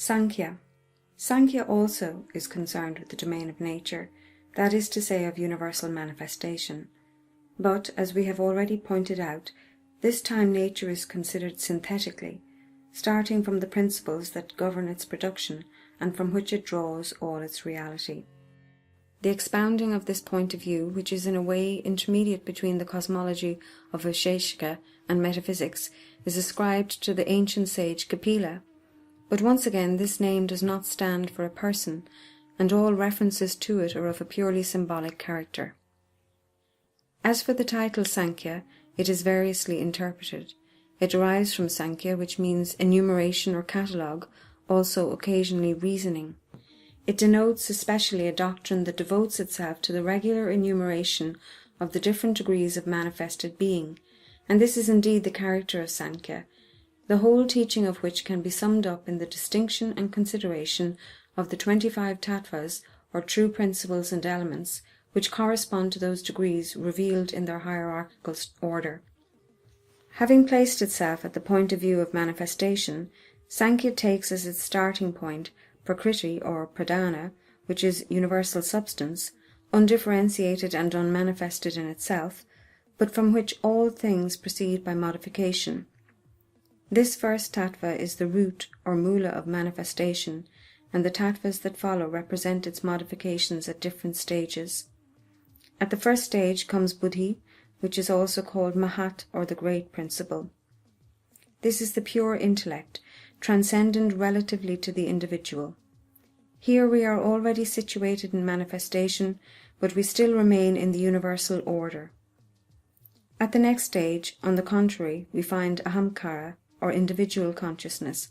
Sankhya. Sankhya also is concerned with the domain of nature, that is to say of universal manifestation. But, as we have already pointed out, this time nature is considered synthetically, starting from the principles that govern its production and from which it draws all its reality. The expounding of this point of view, which is in a way intermediate between the cosmology of Vaisheshika and metaphysics, is ascribed to the ancient sage Kapila. But once again this name does not stand for a person, and all references to it are of a purely symbolic character. As for the title Sankhya, it is variously interpreted. It derives from Sankhya, which means enumeration or catalogue, also occasionally reasoning. It denotes especially a doctrine that devotes itself to the regular enumeration of the different degrees of manifested being, and this is indeed the character of Sankhya, the whole teaching of which can be summed up in the distinction and consideration of the 25 tattvas, or true principles and elements, which correspond to those degrees revealed in their hierarchical order. Having placed itself at the point of view of manifestation, Sankhya takes as its starting point Prakriti or Pradhana, which is universal substance, undifferentiated and unmanifested in itself, but from which all things proceed by modification. This first tattva is the root or mula of manifestation, and the tattvas that follow represent its modifications at different stages. At the first stage comes Buddhi, which is also called Mahat or the Great Principle. This is the pure intellect, transcendent relatively to the individual. Here we are already situated in manifestation, but we still remain in the universal order. At the next stage, on the contrary, we find Ahamkara, or individual consciousness,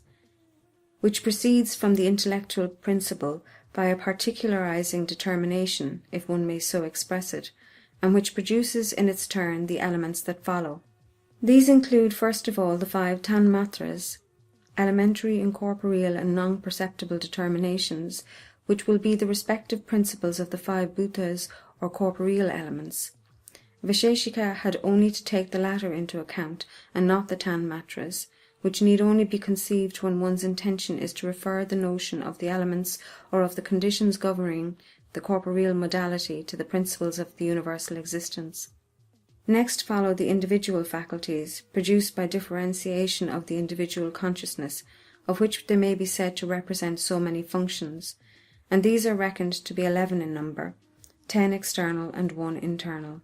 which proceeds from the intellectual principle by a particularizing determination, if one may so express it, and which produces in its turn the elements that follow. These include first of all the 5 tanmatras, elementary, incorporeal and non-perceptible determinations, which will be the respective principles of the 5 bhutas or corporeal elements. Vaisheshika had only to take the latter into account and not the tanmatras, which need only be conceived when one's intention is to refer the notion of the elements or of the conditions governing the corporeal modality to the principles of the universal existence. Next follow the individual faculties, produced by differentiation of the individual consciousness, of which they may be said to represent so many functions, and these are reckoned to be 11 in number, 10 external and 1 internal.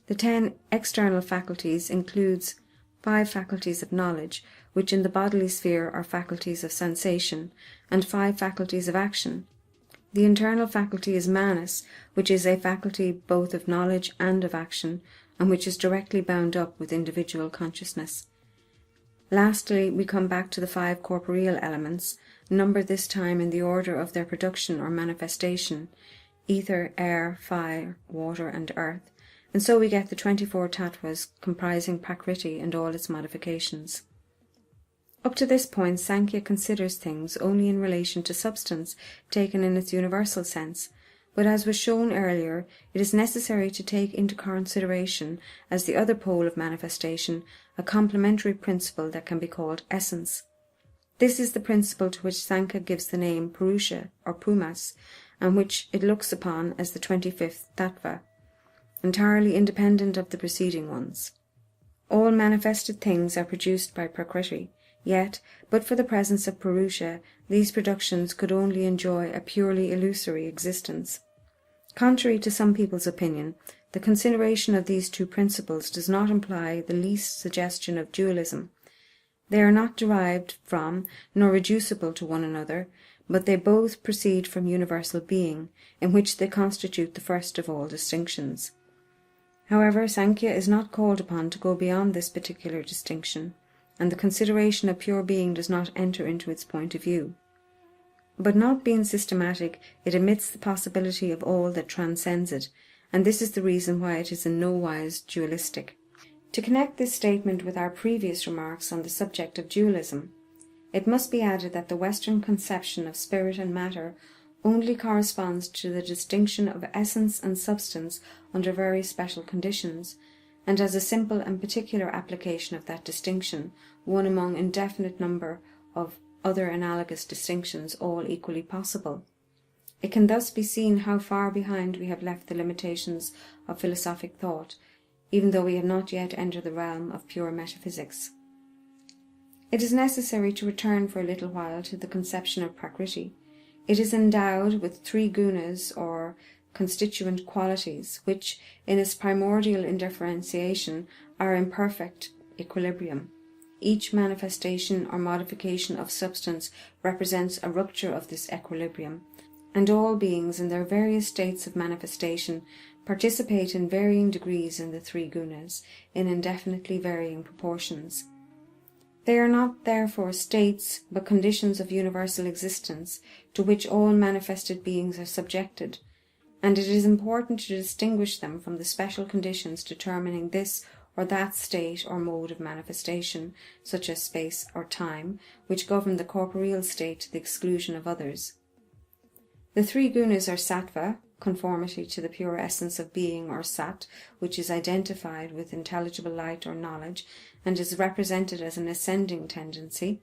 The 10 external faculties includes 5 faculties of knowledge, which in the bodily sphere are faculties of sensation, and 5 faculties of action. The internal faculty is manas, which is a faculty both of knowledge and of action, and which is directly bound up with individual consciousness. Lastly, we come back to the 5 corporeal elements, numbered this time in the order of their production or manifestation: ether, air, fire, water, and earth, and so we get the 24 tattvas comprising Prakriti and all its modifications. Up to this point, Sankhya considers things only in relation to substance, taken in its universal sense, but as was shown earlier, it is necessary to take into consideration, as the other pole of manifestation, a complementary principle that can be called essence. This is the principle to which Sankhya gives the name Purusha or Pumas, and which it looks upon as the 25th tattva, entirely independent of the preceding ones. All manifested things are produced by Prakriti, yet, but for the presence of Purusha, these productions could only enjoy a purely illusory existence. Contrary to some people's opinion, the consideration of these two principles does not imply the least suggestion of dualism. They are not derived from, nor reducible to one another, but they both proceed from universal being, in which they constitute the first of all distinctions. However, Sankhya is not called upon to go beyond this particular distinction, and the consideration of pure being does not enter into its point of view. But not being systematic, it admits the possibility of all that transcends it, and this is the reason why it is in no wise dualistic. To connect this statement with our previous remarks on the subject of dualism, it must be added that the Western conception of spirit and matter only corresponds to the distinction of essence and substance under very special conditions, and as a simple and particular application of that distinction, one among indefinite number of other analogous distinctions, all equally possible. It can thus be seen how far behind we have left the limitations of philosophic thought, even though we have not yet entered the realm of pure metaphysics. It is necessary to return for a little while to the conception of Prakriti. It is endowed with 3 gunas, or constituent qualities, which, in its primordial indifferentiation, are in perfect equilibrium. Each manifestation or modification of substance represents a rupture of this equilibrium, and all beings in their various states of manifestation participate in varying degrees in the 3 gunas, in indefinitely varying proportions. They are not therefore states, but conditions of universal existence, to which all manifested beings are subjected, and it is important to distinguish them from the special conditions determining this or that state or mode of manifestation, such as space or time, which govern the corporeal state to the exclusion of others. The 3 gunas are sattva, conformity to the pure essence of being, or sat, which is identified with intelligible light or knowledge, and is represented as an ascending tendency;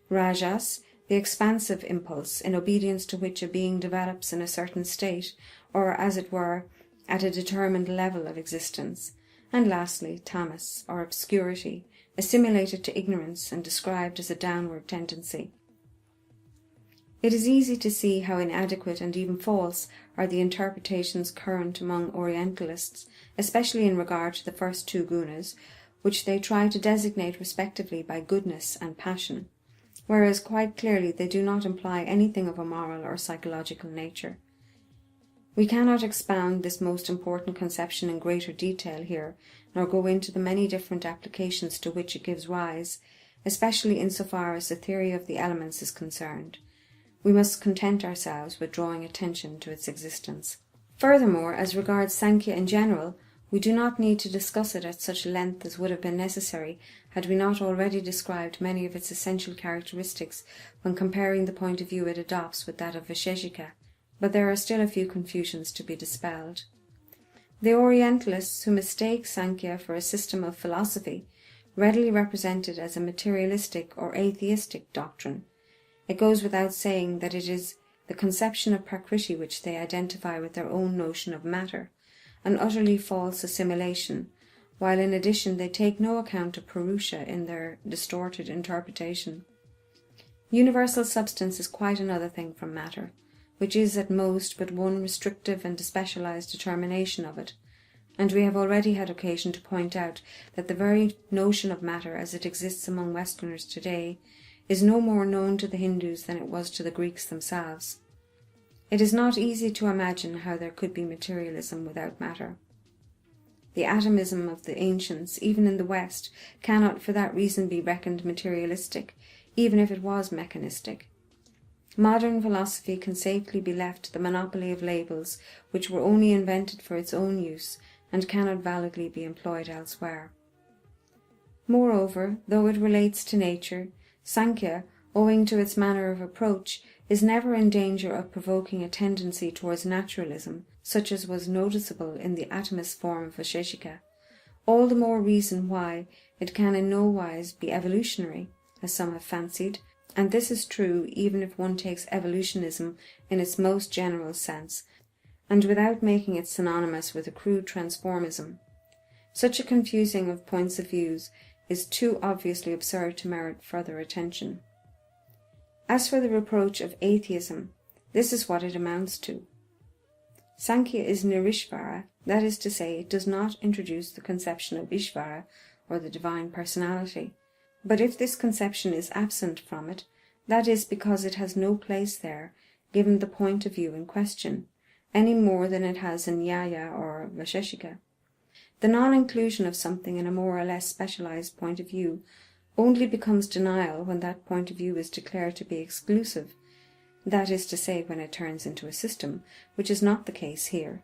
rajas, the expansive impulse, in obedience to which a being develops in a certain state, or as it were, at a determined level of existence; and lastly, tamas, or obscurity, assimilated to ignorance and described as a downward tendency. It is easy to see how inadequate and even false are the interpretations current among Orientalists, especially in regard to the first 2 gunas, which they try to designate respectively by goodness and passion, whereas quite clearly they do not imply anything of a moral or psychological nature. We cannot expound this most important conception in greater detail here, nor go into the many different applications to which it gives rise, especially insofar as the theory of the elements is concerned. We must content ourselves with drawing attention to its existence. Furthermore, as regards Sankhya in general, we do not need to discuss it at such length as would have been necessary had we not already described many of its essential characteristics when comparing the point of view it adopts with that of Vaisheshika, but there are still a few confusions to be dispelled. The Orientalists, who mistake Sankhya for a system of philosophy, readily represent it as a materialistic or atheistic doctrine. It goes without saying that it is the conception of Prakriti which they identify with their own notion of matter, an utterly false assimilation, while in addition they take no account of Purusha in their distorted interpretation. Universal substance is quite another thing from matter, which is at most but one restrictive and specialized determination of it, and we have already had occasion to point out that the very notion of matter as it exists among Westerners today is no more known to the Hindus than it was to the Greeks themselves. It is not easy to imagine how there could be materialism without matter. The atomism of the ancients, even in the West, cannot for that reason be reckoned materialistic, even if it was mechanistic. Modern philosophy can safely be left to the monopoly of labels which were only invented for its own use and cannot validly be employed elsewhere. Moreover, though it relates to nature, Sankhya, owing to its manner of approach, is never in danger of provoking a tendency towards naturalism, such as was noticeable in the atomist form of Vaisheshika. All the more reason why it can in no wise be evolutionary, as some have fancied, and this is true even if one takes evolutionism in its most general sense, and without making it synonymous with a crude transformism. Such a confusing of points of views is too obviously absurd to merit further attention. As for the reproach of atheism, this is what it amounts to. Sankhya is nirishvara, that is to say, it does not introduce the conception of Ishvara, or the divine personality. But if this conception is absent from it, that is because it has no place there, given the point of view in question, any more than it has in Nyaya or Vaisheshika. The non-inclusion of something in a more or less specialized point of view only becomes denial when that point of view is declared to be exclusive, that is to say, when it turns into a system, which is not the case here.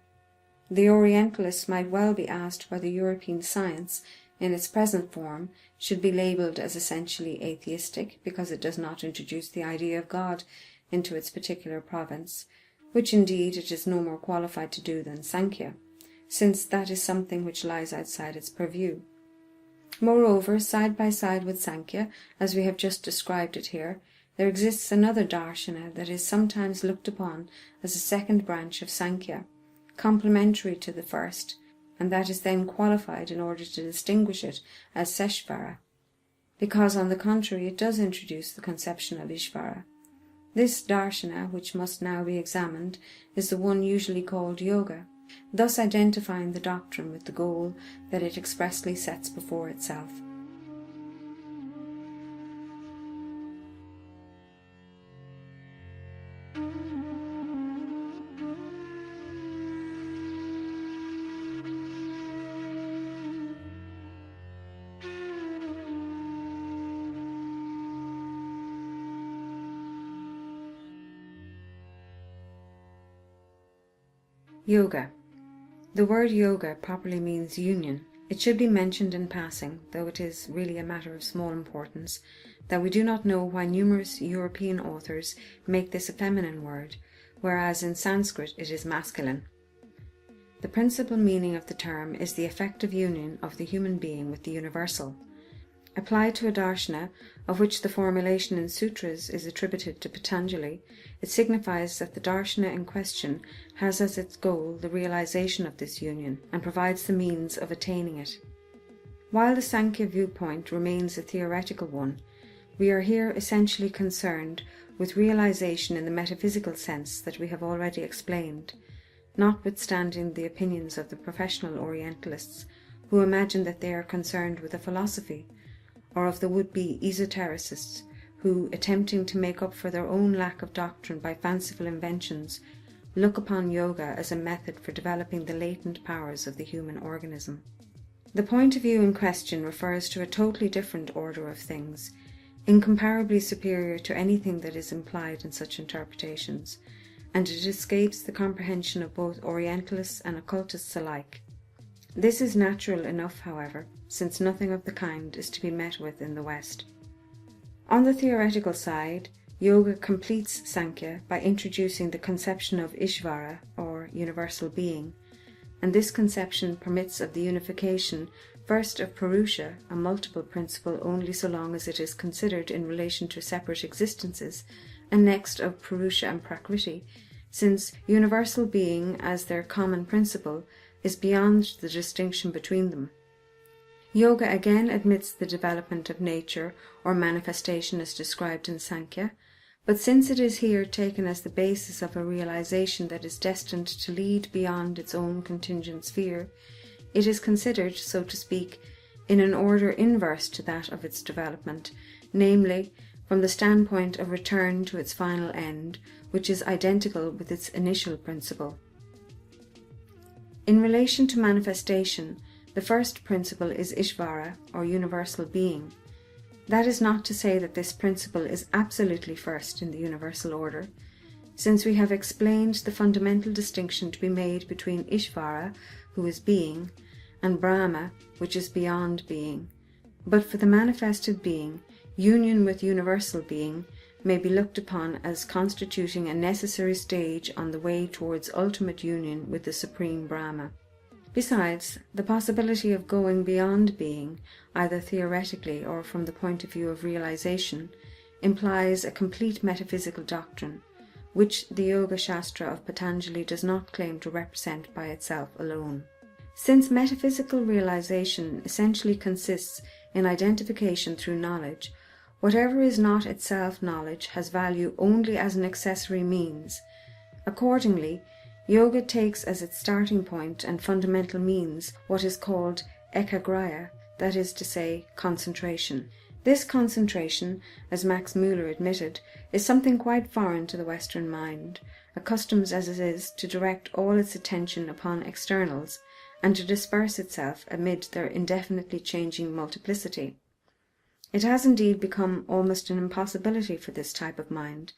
The Orientalists might well be asked whether European science, in its present form, should be labelled as essentially atheistic, because it does not introduce the idea of God into its particular province, which indeed it is no more qualified to do than Sankhya, since that is something which lies outside its purview. Moreover, side by side with Sankhya, as we have just described it here, There exists another darshana that is sometimes looked upon as a second branch of Sankhya, complementary to the first, and that is then qualified in order to distinguish it as Seshvara, because on the contrary it does introduce the conception of Ishvara. This darshana, which must now be examined, is the one usually called yoga, thus identifying the doctrine with the goal that it expressly sets before itself. Yoga. The word yoga properly means union. It should be mentioned in passing, though it is really a matter of small importance, that we do not know why numerous European authors make this a feminine word, whereas in Sanskrit it is masculine. The principal meaning of the term is the effective union of the human being with the universal. Applied to a darshana, of which the formulation in sutras is attributed to Patanjali, it signifies that the darshana in question has as its goal the realization of this union and provides the means of attaining it. While the Sankhya viewpoint remains a theoretical one, we are here essentially concerned with realization in the metaphysical sense that we have already explained, notwithstanding the opinions of the professional Orientalists who imagine that they are concerned with a philosophy, or of the would-be esotericists who, attempting to make up for their own lack of doctrine by fanciful inventions, look upon yoga as a method for developing the latent powers of the human organism. The point of view in question refers to a totally different order of things, incomparably superior to anything that is implied in such interpretations, and it escapes the comprehension of both Orientalists and occultists alike. This is natural enough, however, since nothing of the kind is to be met with in the West. On the theoretical side, yoga completes Sankhya by introducing the conception of Ishvara, or universal being, and this conception permits of the unification first of Purusha, a multiple principle only so long as it is considered in relation to separate existences, and next of Purusha and Prakriti, since universal being as their common principle is beyond the distinction between them. Yoga again admits the development of nature or manifestation as described in Sankhya, but since it is here taken as the basis of a realization that is destined to lead beyond its own contingent sphere, it is considered, so to speak, in an order inverse to that of its development, namely, from the standpoint of return to its final end, which is identical with its initial principle. In relation to manifestation, the first principle is Ishvara, or universal being. That is not to say that this principle is absolutely first in the universal order, since we have explained the fundamental distinction to be made between Ishvara, who is being, and Brahma, which is beyond being. But for the manifested being, union with universal being may be looked upon as constituting a necessary stage on the way towards ultimate union with the Supreme Brahma. Besides, the possibility of going beyond being, either theoretically or from the point of view of realization, implies a complete metaphysical doctrine, which the Yoga Shastra of Patanjali does not claim to represent by itself alone. Since metaphysical realization essentially consists in identification through knowledge, whatever is not itself knowledge has value only as an accessory means. Accordingly, yoga takes as its starting point and fundamental means what is called ekagraya, that is to say, concentration. This concentration, as Max Müller admitted, is something quite foreign to the Western mind, accustomed as it is to direct all its attention upon externals, and to disperse itself amid their indefinitely changing multiplicity. It has indeed become almost an impossibility for this type of mind,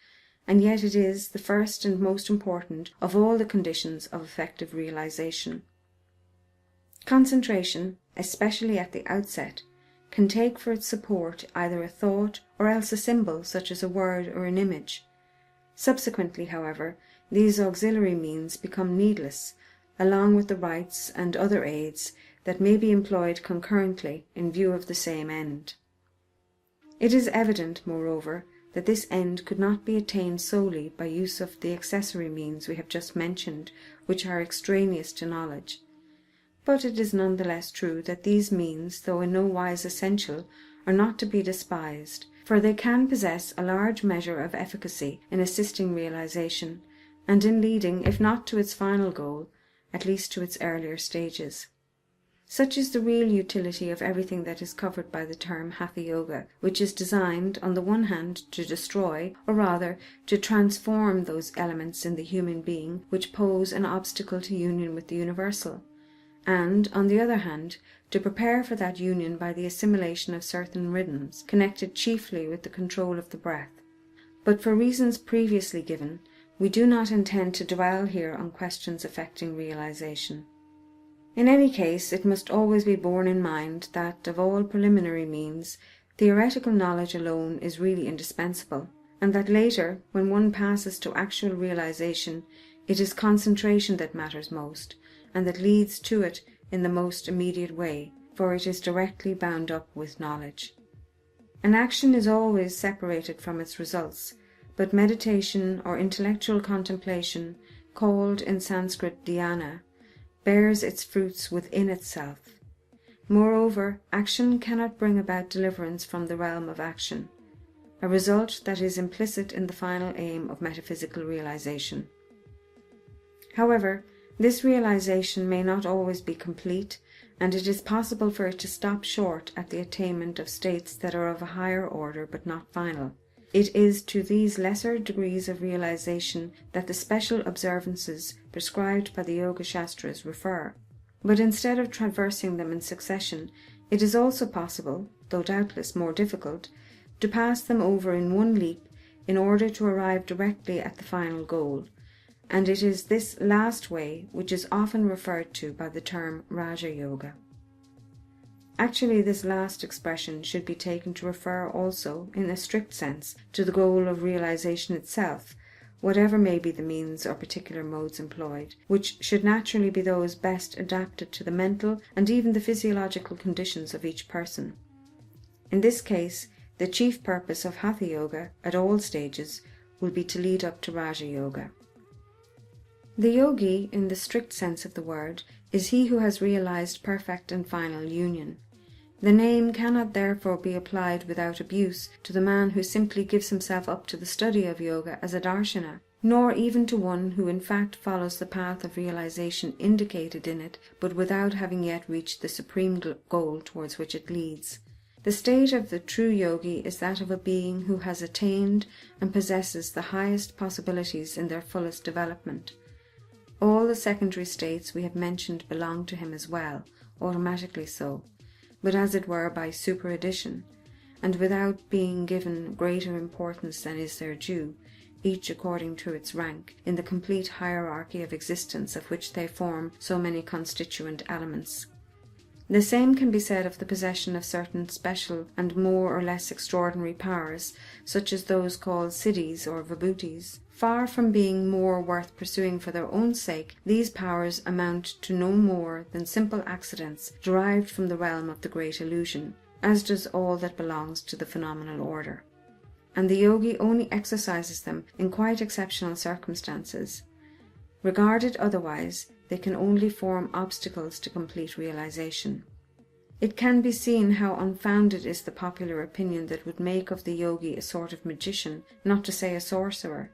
and yet it is the first and most important of all the conditions of effective realization. Concentration, especially at the outset, can take for its support either a thought or else a symbol such as a word or an image. Subsequently, however, these auxiliary means become needless, along with the rites and other aids that may be employed concurrently in view of the same end. It is evident, moreover, that this end could not be attained solely by use of the accessory means we have just mentioned, which are extraneous to knowledge. But it is none the less true that these means, though in no wise essential, are not to be despised, for they can possess a large measure of efficacy in assisting realization, and in leading, if not to its final goal, at least to its earlier stages. Such is the real utility of everything that is covered by the term Hatha Yoga, which is designed, on the one hand, to destroy, or rather to transform, those elements in the human being which pose an obstacle to union with the universal, and, on the other hand, to prepare for that union by the assimilation of certain rhythms, connected chiefly with the control of the breath. But for reasons previously given, we do not intend to dwell here on questions affecting realization. In any case, it must always be borne in mind that, of all preliminary means, theoretical knowledge alone is really indispensable, and that later, when one passes to actual realization, it is concentration that matters most, and that leads to it in the most immediate way, for it is directly bound up with knowledge. An action is always separated from its results, but meditation or intellectual contemplation, called in Sanskrit dhyana, bears its fruits within itself. Moreover, action cannot bring about deliverance from the realm of action, a result that is implicit in the final aim of metaphysical realization. However, this realization may not always be complete, and it is possible for it to stop short at the attainment of states that are of a higher order but not final. It is to these lesser degrees of realization that the special observances prescribed by the Yoga Shastras refer. But instead of traversing them in succession, it is also possible, though doubtless more difficult, to pass them over in one leap in order to arrive directly at the final goal, and it is this last way which is often referred to by the term Raja Yoga. Actually, this last expression should be taken to refer also, in a strict sense, to the goal of realization itself, whatever may be the means or particular modes employed, which should naturally be those best adapted to the mental and even the physiological conditions of each person. In this case, the chief purpose of Hatha Yoga, at all stages, will be to lead up to Raja Yoga. The yogi, in the strict sense of the word, is he who has realized perfect and final union. The name cannot therefore be applied without abuse to the man who simply gives himself up to the study of yoga as a darshana, nor even to one who in fact follows the path of realization indicated in it, but without having yet reached the supreme goal towards which it leads. The state of the true yogi is that of a being who has attained and possesses the highest possibilities in their fullest development. All the secondary states we have mentioned belong to him as well, automatically so, but as it were by superaddition, and without being given greater importance than is their due, each according to its rank, in the complete hierarchy of existence of which they form so many constituent elements. The same can be said of the possession of certain special and more or less extraordinary powers, such as those called siddhis or vibhutis. Far from being more worth pursuing for their own sake, these powers amount to no more than simple accidents derived from the realm of the great illusion, as does all that belongs to the phenomenal order. And the yogi only exercises them in quite exceptional circumstances. Regarded otherwise, they can only form obstacles to complete realization. It can be seen how unfounded is the popular opinion that would make of the yogi a sort of magician, not to say a sorcerer.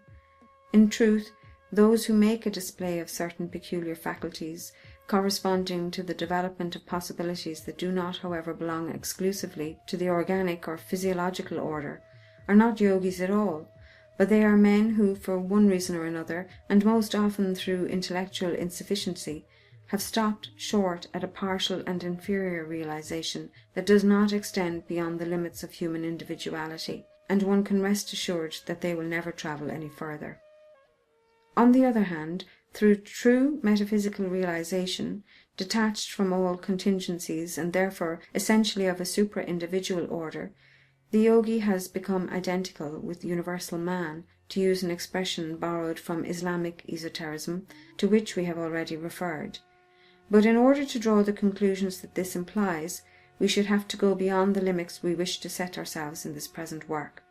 In truth, those who make a display of certain peculiar faculties, corresponding to the development of possibilities that do not, however, belong exclusively to the organic or physiological order, are not yogis at all, but they are men who, for one reason or another, and most often through intellectual insufficiency, have stopped short at a partial and inferior realization that does not extend beyond the limits of human individuality, and one can rest assured that they will never travel any further. On the other hand, through true metaphysical realization, detached from all contingencies and therefore essentially of a supra-individual order, the yogi has become identical with universal man, to use an expression borrowed from Islamic esotericism, to which we have already referred. But in order to draw the conclusions that this implies, we should have to go beyond the limits we wish to set ourselves in this present work.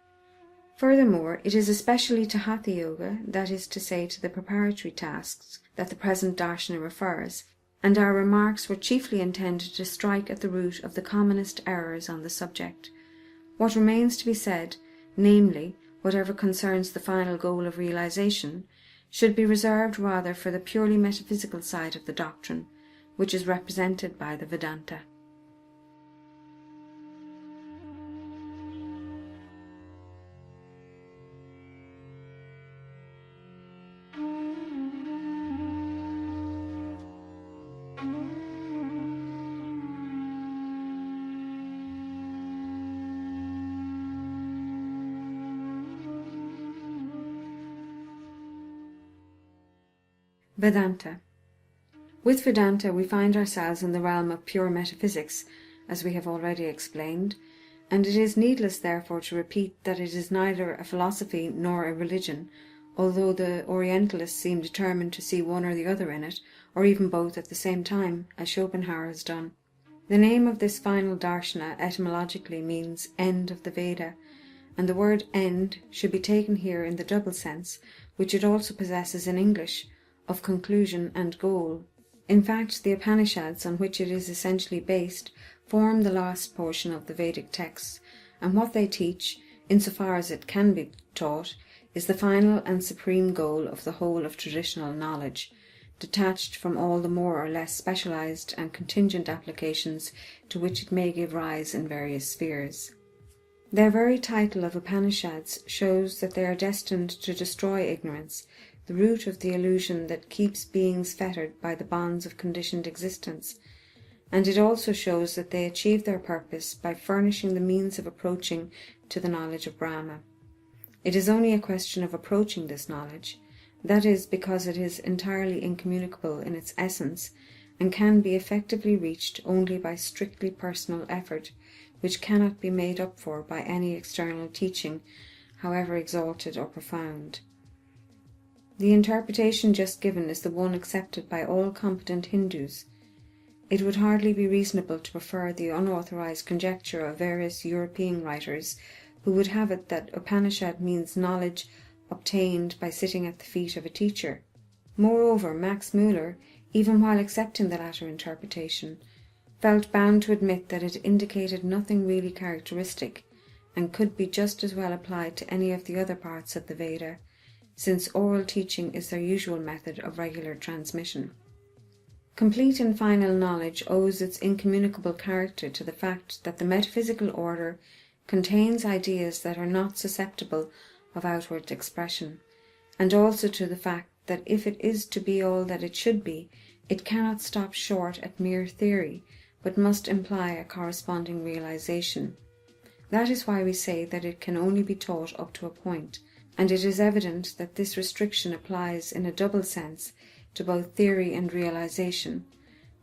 Furthermore, it is especially to Hatha Yoga, that is to say to the preparatory tasks, that the present darshana refers, and our remarks were chiefly intended to strike at the root of the commonest errors on the subject. What remains to be said, namely, whatever concerns the final goal of realization, should be reserved rather for the purely metaphysical side of the doctrine, which is represented by the Vedanta. Vedanta. With Vedanta we find ourselves in the realm of pure metaphysics, as we have already explained, and it is needless therefore to repeat that it is neither a philosophy nor a religion, although the Orientalists seem determined to see one or the other in it, or even both at the same time, as Schopenhauer has done. The name of this final darshana etymologically means end of the Veda, and the word end should be taken here in the double sense, which it also possesses in English, of conclusion and goal. In fact, the Upanishads, on which it is essentially based, form the last portion of the Vedic texts, and what they teach, insofar as it can be taught, is the final and supreme goal of the whole of traditional knowledge, detached from all the more or less specialized and contingent applications to which it may give rise in various spheres. Their very title of Upanishads shows that they are destined to destroy ignorance, the root of the illusion that keeps beings fettered by the bonds of conditioned existence, and it also shows that they achieve their purpose by furnishing the means of approaching to the knowledge of Brahma. It is only a question of approaching this knowledge, that is because it is entirely incommunicable in its essence, and can be effectively reached only by strictly personal effort, which cannot be made up for by any external teaching, however exalted or profound. The interpretation just given is the one accepted by all competent Hindus. It would hardly be reasonable to prefer the unauthorized conjecture of various European writers who would have it that Upanishad means knowledge obtained by sitting at the feet of a teacher. Moreover, Max Müller, even while accepting the latter interpretation, felt bound to admit that it indicated nothing really characteristic, and could be just as well applied to any of the other parts of the Veda, since oral teaching is their usual method of regular transmission. Complete and final knowledge owes its incommunicable character to the fact that the metaphysical order contains ideas that are not susceptible of outward expression, and also to the fact that if it is to be all that it should be, it cannot stop short at mere theory, but must imply a corresponding realization. That is why we say that it can only be taught up to a point, and it is evident that this restriction applies in a double sense to both theory and realization,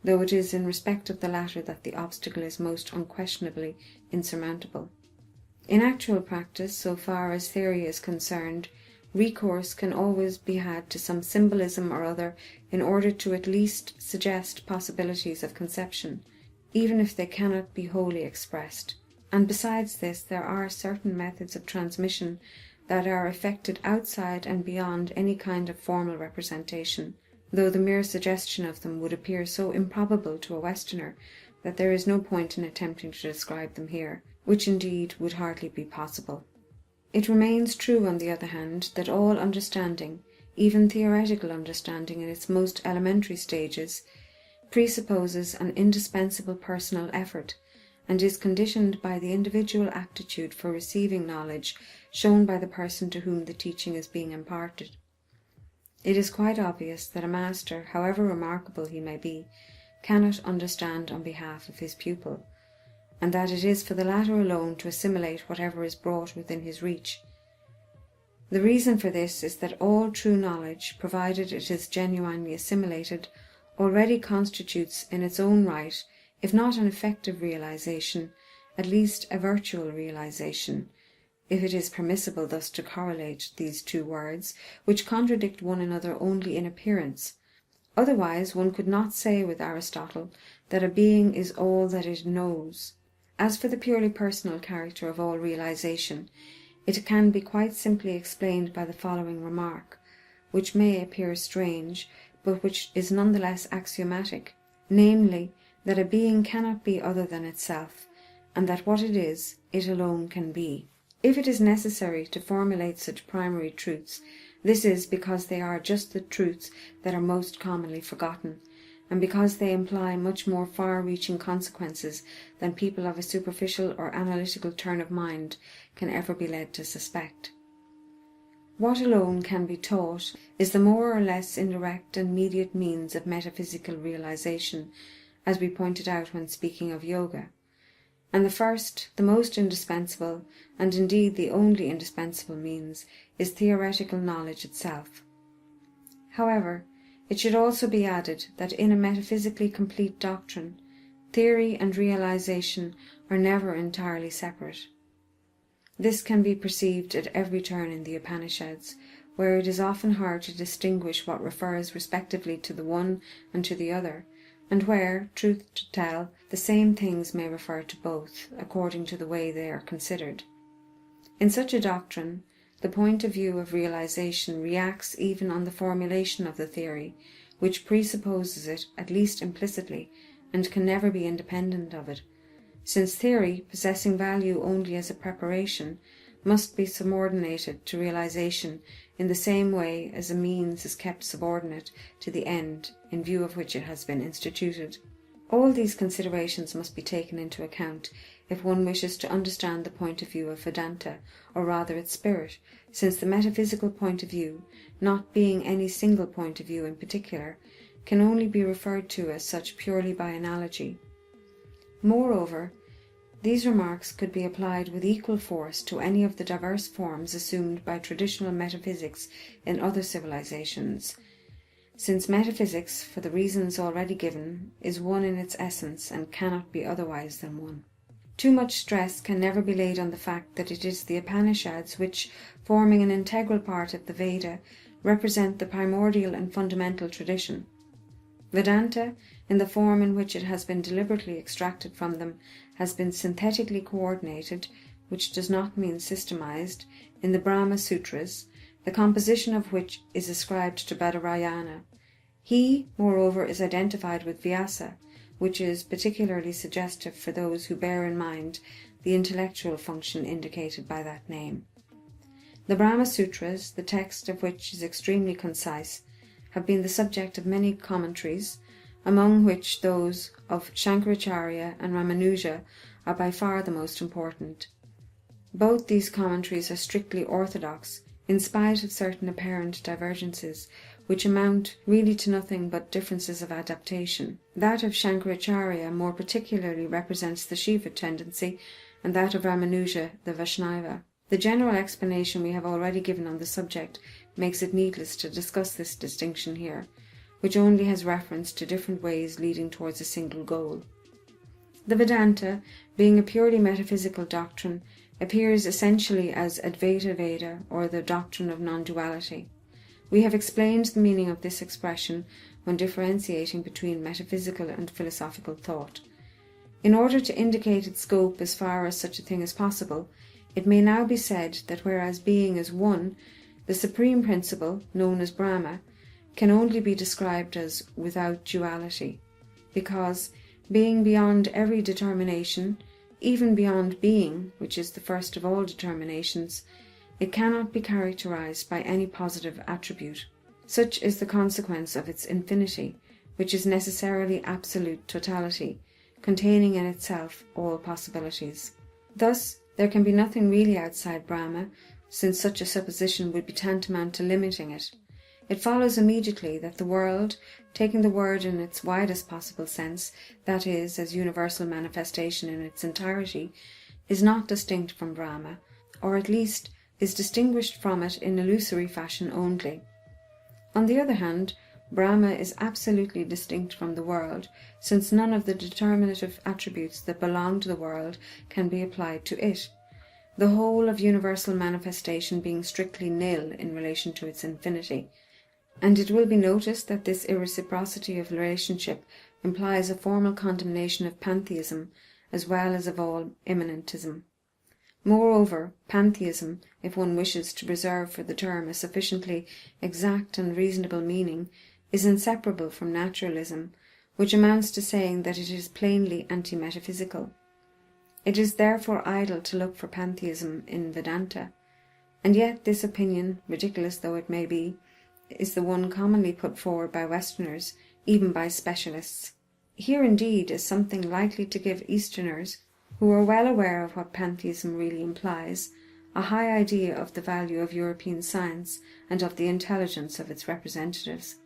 though it is in respect of the latter that the obstacle is most unquestionably insurmountable. In actual practice, so far as theory is concerned, recourse can always be had to some symbolism or other in order to at least suggest possibilities of conception, even if they cannot be wholly expressed. And besides this, there are certain methods of transmission that are effected outside and beyond any kind of formal representation, though the mere suggestion of them would appear so improbable to a Westerner that there is no point in attempting to describe them here, which indeed would hardly be possible. It remains true, on the other hand, that all understanding, even theoretical understanding in its most elementary stages, presupposes an indispensable personal effort, and is conditioned by the individual aptitude for receiving knowledge shown by the person to whom the teaching is being imparted. It is quite obvious that a master, however remarkable he may be, cannot understand on behalf of his pupil, and that it is for the latter alone to assimilate whatever is brought within his reach. The reason for this is that all true knowledge, provided it is genuinely assimilated, already constitutes in its own right, if not an effective realization, at least a virtual realization, if it is permissible thus to correlate these two words, which contradict one another only in appearance. Otherwise one could not say with Aristotle that a being is all that it knows. As for the purely personal character of all realization, It can be quite simply explained by the following remark, which may appear strange, but which is nonetheless axiomatic, namely, that a being cannot be other than itself, and that what it is, it alone can be. If it is necessary to formulate such primary truths, this is because they are just the truths that are most commonly forgotten, and because they imply much more far-reaching consequences than people of a superficial or analytical turn of mind can ever be led to suspect. What alone can be taught is the more or less indirect and mediate means of metaphysical realization, as we pointed out when speaking of yoga. And the first, the most indispensable, and indeed the only indispensable means, is theoretical knowledge itself. However, it should also be added that in a metaphysically complete doctrine, theory and realization are never entirely separate. This can be perceived at every turn in the Upanishads, where it is often hard to distinguish what refers respectively to the one and to the other, and where, truth to tell, the same things may refer to both, according to the way they are considered. In such a doctrine, the point of view of realization reacts even on the formulation of the theory, which presupposes it, at least implicitly, and can never be independent of it, since theory, possessing value only as a preparation, must be subordinated to realization in the same way as a means is kept subordinate to the end in view of which it has been instituted. All these considerations must be taken into account if one wishes to understand the point of view of Vedanta, or rather its spirit, since the metaphysical point of view, not being any single point of view in particular, can only be referred to as such purely by analogy. Moreover, these remarks could be applied with equal force to any of the diverse forms assumed by traditional metaphysics in other civilizations, since metaphysics, for the reasons already given, is one in its essence and cannot be otherwise than one. Too much stress can never be laid on the fact that it is the Upanishads which, forming an integral part of the Veda, represent the primordial and fundamental tradition. Vedanta, in the form in which it has been deliberately extracted from them, has been synthetically coordinated, which does not mean systemized, in the Brahma Sutras, the composition of which is ascribed to Badarayana. He, moreover, is identified with Vyasa, which is particularly suggestive for those who bear in mind the intellectual function indicated by that name. The Brahma Sutras, the text of which is extremely concise, have been the subject of many commentaries, among which those of Shankaracharya and Ramanuja are by far the most important. Both these commentaries are strictly orthodox, in spite of certain apparent divergences, which amount really to nothing but differences of adaptation. That of Shankaracharya more particularly represents the Shiva tendency, and that of Ramanuja the Vaishnava. The general explanation we have already given on the subject makes it needless to discuss this distinction here, which only has reference to different ways leading towards a single goal. The Vedanta, being a purely metaphysical doctrine, appears essentially as Advaita Veda, or the doctrine of non-duality. We have explained the meaning of this expression when differentiating between metaphysical and philosophical thought. In order to indicate its scope as far as such a thing is possible, it may now be said that whereas being is one, the supreme principle, known as Brahma, can only be described as without duality, because, being beyond every determination, even beyond being, which is the first of all determinations, it cannot be characterized by any positive attribute. Such is the consequence of its infinity, which is necessarily absolute totality, containing in itself all possibilities. Thus, there can be nothing really outside Brahma, since such a supposition would be tantamount to limiting it. It follows immediately that the world, taking the word in its widest possible sense, that is, as universal manifestation in its entirety, is not distinct from Brahma, or at least is distinguished from it in illusory fashion only. On the other hand, Brahma is absolutely distinct from the world, since none of the determinative attributes that belong to the world can be applied to it, the whole of universal manifestation being strictly nil in relation to its infinity. And it will be noticed that this irreciprocity of relationship implies a formal condemnation of pantheism as well as of all immanentism. Moreover, pantheism, if one wishes to preserve for the term a sufficiently exact and reasonable meaning, is inseparable from naturalism, which amounts to saying that it is plainly anti-metaphysical. It is therefore idle to look for pantheism in Vedanta, and yet this opinion, ridiculous though it may be, is the one commonly put forward by Westerners, even by specialists. Here indeed is something likely to give Easterners, who are well aware of what pantheism really implies, a high idea of the value of European science and of the intelligence of its representatives.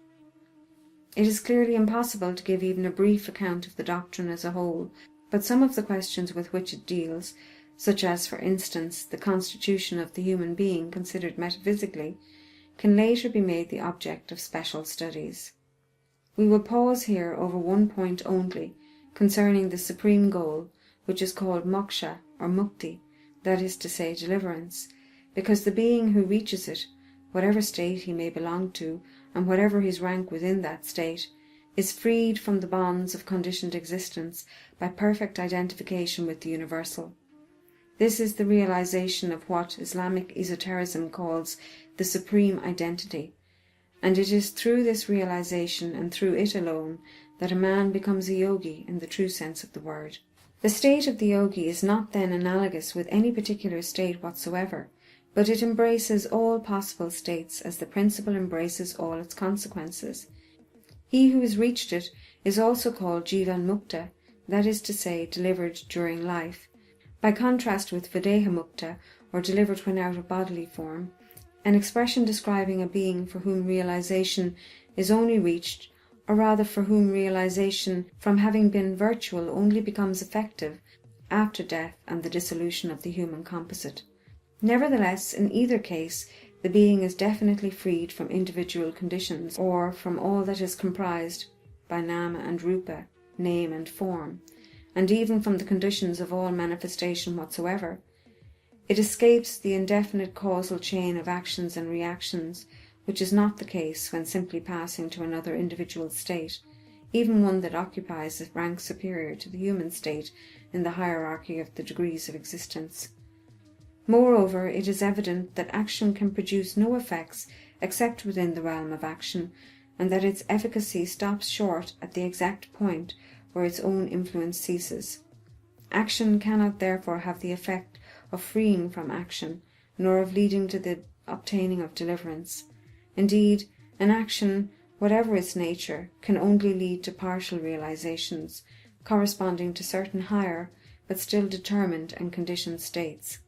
It is clearly impossible to give even a brief account of the doctrine as a whole, but some of the questions with which it deals, such as, for instance, the constitution of the human being considered metaphysically, can later be made the object of special studies. We will pause here over one point only, concerning the supreme goal, which is called moksha or mukti, that is to say, deliverance, because the being who reaches it, whatever state he may belong to, and whatever his rank within that state, is freed from the bonds of conditioned existence by perfect identification with the universal. This is the realization of what Islamic esotericism calls the supreme identity, and it is through this realization and through it alone that a man becomes a yogi in the true sense of the word. The state of the yogi is not then analogous with any particular state whatsoever, but it embraces all possible states as the principle embraces all its consequences. He who has reached it is also called jivan mukta, that is to say, delivered during life, by contrast with videha mukta, or delivered when out of bodily form, an expression describing a being for whom realization is only reached, or rather for whom realization from having been virtual only becomes effective after death and the dissolution of the human composite. Nevertheless, in either case, the being is definitely freed from individual conditions, or from all that is comprised by nama and rupa, name and form, and even from the conditions of all manifestation whatsoever. It escapes the indefinite causal chain of actions and reactions, which is not the case when simply passing to another individual state, even one that occupies a rank superior to the human state in the hierarchy of the degrees of existence. Moreover, it is evident that action can produce no effects except within the realm of action, and that its efficacy stops short at the exact point where its own influence ceases. Action cannot therefore have the effect of freeing from action, nor of leading to the obtaining of deliverance. Indeed, an action, whatever its nature, can only lead to partial realizations, corresponding to certain higher, but still determined and conditioned states.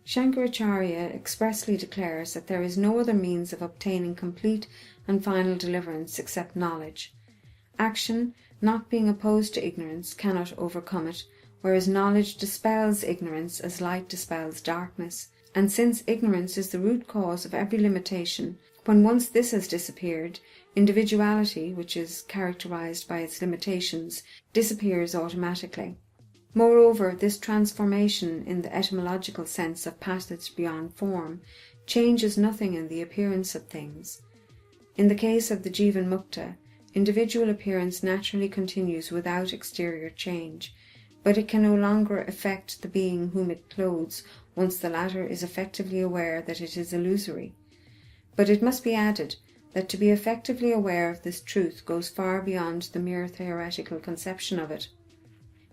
Shankaracharya expressly declares that there is no other means of obtaining complete and final deliverance except knowledge. Action, not being opposed to ignorance, cannot overcome it, whereas knowledge dispels ignorance as light dispels darkness. And since ignorance is the root cause of every limitation, when once this has disappeared, individuality, which is characterized by its limitations, disappears automatically. Moreover, this transformation in the etymological sense of passage beyond form changes nothing in the appearance of things. In the case of the Jivan Mukta, individual appearance naturally continues without exterior change, but it can no longer affect the being whom it clothes once the latter is effectively aware that it is illusory. But it must be added that to be effectively aware of this truth goes far beyond the mere theoretical conception of it.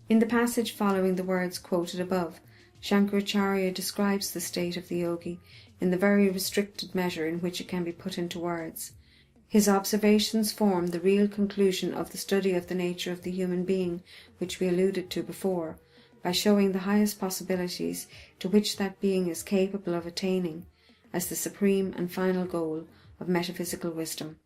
In the passage following the words quoted above, Shankaracharya describes the state of the yogi in the very restricted measure in which it can be put into words. His observations form the real conclusion of the study of the nature of the human being which we alluded to before, by showing the highest possibilities to which that being is capable of attaining, as the supreme and final goal of metaphysical wisdom.